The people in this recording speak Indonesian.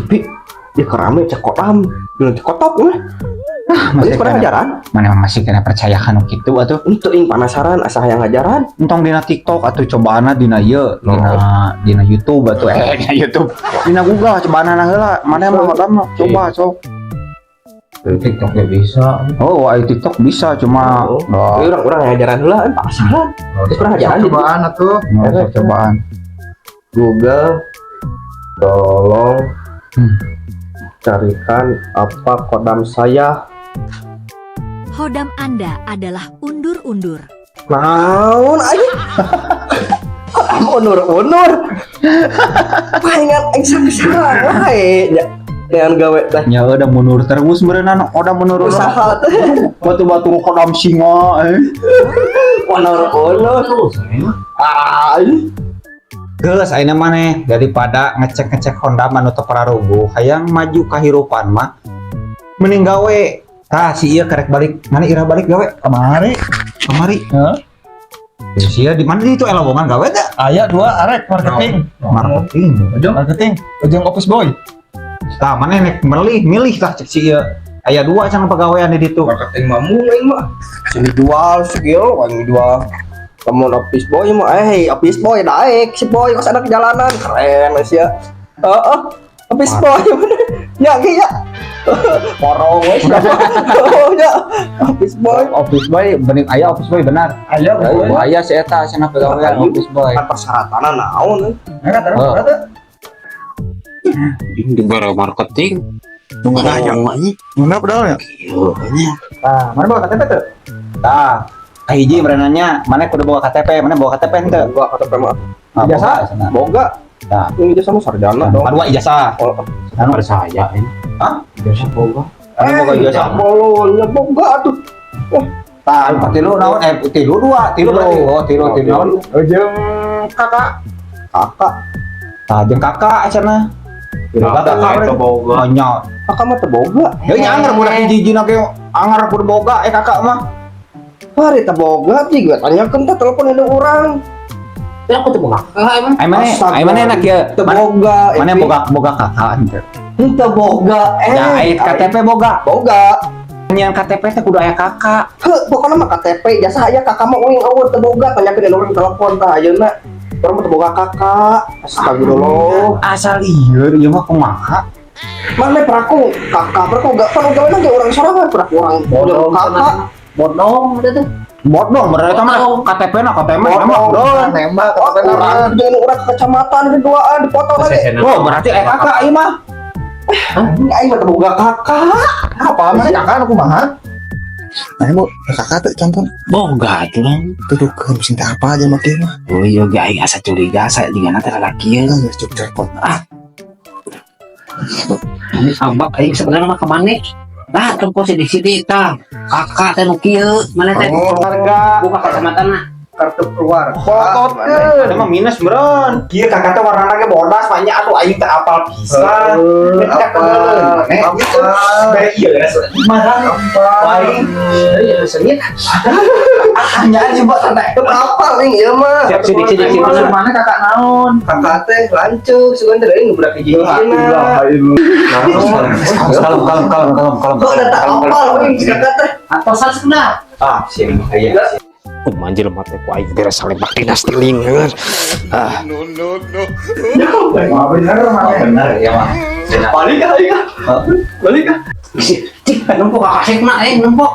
Pi, dia kerame cek kotam, bilang cek kotop mah. Masih Pernah ngajaran? mana masih kena percaya kan gitu atuh. Untuk ing penasaran asa yang ngajaran. Entong dina TikTok atau cobaana dina ieu, dina YouTube atau dina YouTube. Dina Google cobaana heula, mana mah hodam coba sok. TikTok ya bisa. Oh, ai TikTok bisa cuma Orang ngajaran heula penasaran. Terus pernah ngajaran Cobaan atuh. cobaan. Google tolong carikan apa kodam saya. Hodam Anda adalah undur-undur. Naon aja. Kodam undur-undur. Palingan eksaksa wae. Dengan gawe teh. Ya udah mundur terus berenang, udah mundur Usaha teh. batu-batu kodam singa. Undur-undur. Geus ayeuna maneh daripada ngecek-ngecek Honda anu teu pararuguh, hayang maju kahirupan mah mending gawe. Tah si ieu karek balik, mana ira balik gawe kamari. Heeh. Si ieu di mana itu elowongan gawe teh? Aya dua arek marketing. Marketing. Ujung office boy. Tah maneh nek milih tah cek si ieu. Aya dua cenah pagawean di ditu. Marketing mah mulai mah. Sini jual segil, wangi jual. Kamu office boy mah, office boy naik si boy pas anak jalanan keren sih ya. Office boy ya ya. Porong wes. Ya, office boy. Office boy bening aya office boy benar. Aya boy. Aya si eta cenah pagawean office boy. Kan persyaratan naon. Di bara marketing nggak ada maknya Mana padahal ya? Tah, mana bawa KTP tuh? Tah, kahiji berenangnya, mana kudu bawa KTP, mana bawa KTP ente? Enggak KTP mah. Ijazah? Boga. Tah, Ini ijazah sama sarjana dong. kedua ijazah. anu ada saya ini Hah? biasa boga Mana boga ijazah? Bolonnya boga tuh. Tah, tilu naon? Tilu dua, tilu berarti. Oh, tilu naon? Ujung kakak. Kakak. Tah, jeung kakak cenah. kakak itu boga Banyak. Kakak mah teu boga. Ya nyangar budak hiji-hijina ge angar kudu boga kakak mah. Hari teu boga sih gue tanyakeun teh telepon ada orang. ya aku tuh boga kakak emang Ai mana enak ya? Teu boga. Mana boga kakak ente? Teu boga. Ya, ait KTP boga. Boga. Nyan KTP teh kudu aya kakak. Pokoknya mah KTP jasa aya kakak mah uing eueuh teu boga tanyakeun orang telepon tah ayeuna. Orang mah teu boga kakak. Astagfirullah. Asal ieu mah kumaha? Mana peraku kakak peraku gak kan gawe ge orang sorangan peraku orang Bodong kakak. bodong ada tuh Bodong berarti mah KTP na KTP Bodong. Nembak Orang jeung urang ke kecamatan keduaan dipoto lagi. Oh, berarti kakak ieu mah. Aing mah teu boga kakak. Apa mana kakak aku mah? Nah, mau kakak tuh contoh boga tuh bang tuduhkeun mesin teh apa aja make mah. oh iya gak asa curiga saya juga nanti laki ya Geus cuk cerpot. ini abak aing sebenarnya mah kemana nah tempat sini tah kakak teh nu kieu mana teh Harga buka kacamata na Kartu keluar. foto teh. Ada mah minus beureun. Kieu kakak teh warnana ge bodas banyak atuh aing teh apal pisan. Dari ieu geus. Mana? Lain. iya sengit Hanya aja mbak santai. Apa nih ieu mah? Siap sidik mana kakak naon Kakak teh lanceuk sebentar aing ngebrak hiji-hijina. Kalem. Kok ada tak apal euy kakak teh. atau sal sekedar Ah, sini aya. manjil mate ku aing beres salebak dinas tiling Wah, bener ya mah. Balik ah aing. Balik ah. cik numpuk kakak mah numpuk